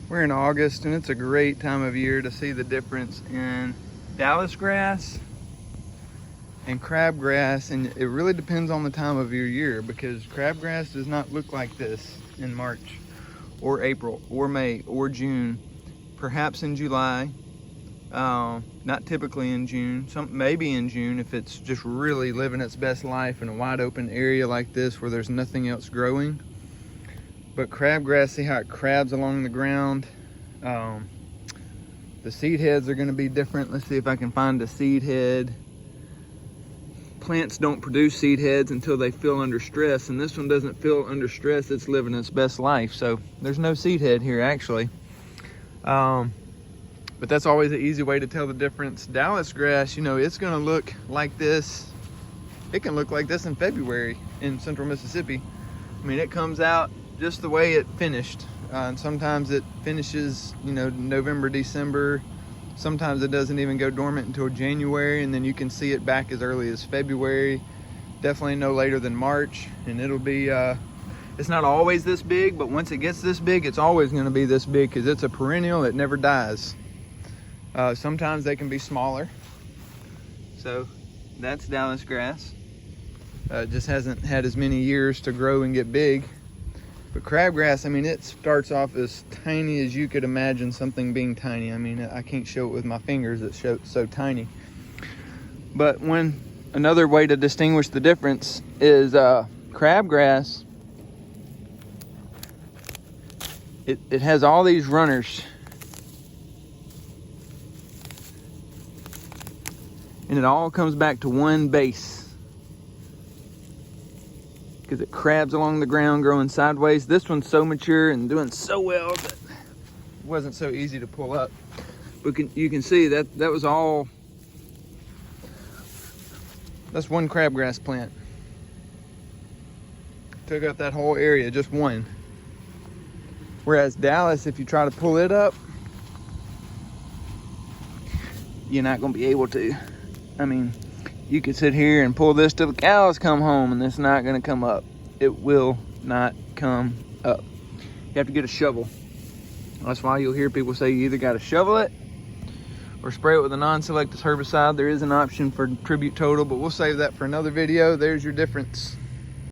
We're in August, and it's a great time of year to see the difference in Dallis grass and crabgrass, and it really depends on the time of your year, because crabgrass does not look like this in March or April or May or June. Perhaps in July, not typically in June, maybe in June if it's just really living its best life in a wide open area like this where there's nothing else growing. But crabgrass, see how it crabs along the ground. The seed heads are going to be different. Let's see if I can find a seed head. Plants don't produce seed heads until they feel under stress, and this one doesn't feel under stress. It's living its best life, so there's no seed head here actually. But that's always an easy way to tell the difference. Dallis grass, you know, it's going to look like this. It can look like this in February in central Mississippi. I mean, it comes out just the way it finished, and sometimes it finishes, you know, November, December. Sometimes it doesn't even go dormant until January, and then you can see it back as early as February. Definitely no later than March, and it'll be it's not always this big, but once it gets this big, it's always going to be this big because it's a perennial. It never dies. Sometimes they can be smaller. So that's Dallis grass. It just hasn't had as many years to grow and get big. But crabgrass, I mean, it starts off as tiny as you could imagine something being tiny. I mean, I can't show it with my fingers, it's so tiny. But another way to distinguish the difference is crabgrass, it has all these runners. And it all comes back to one base, because it crabs along the ground growing sideways. This one's so mature and doing so well that it wasn't so easy to pull up. But you can see that was all, that's one crabgrass plant. Took up that whole area, just one. Whereas Dallis, if you try to pull it up, you're not gonna be able to. I mean, you could sit here and pull this till the cows come home and it's not gonna come up. It will not come up. You have to get a shovel. That's why you'll hear people say you either gotta shovel it or spray it with a non-selective herbicide. There is an option for tribute total, but we'll save that for another video. There's your difference.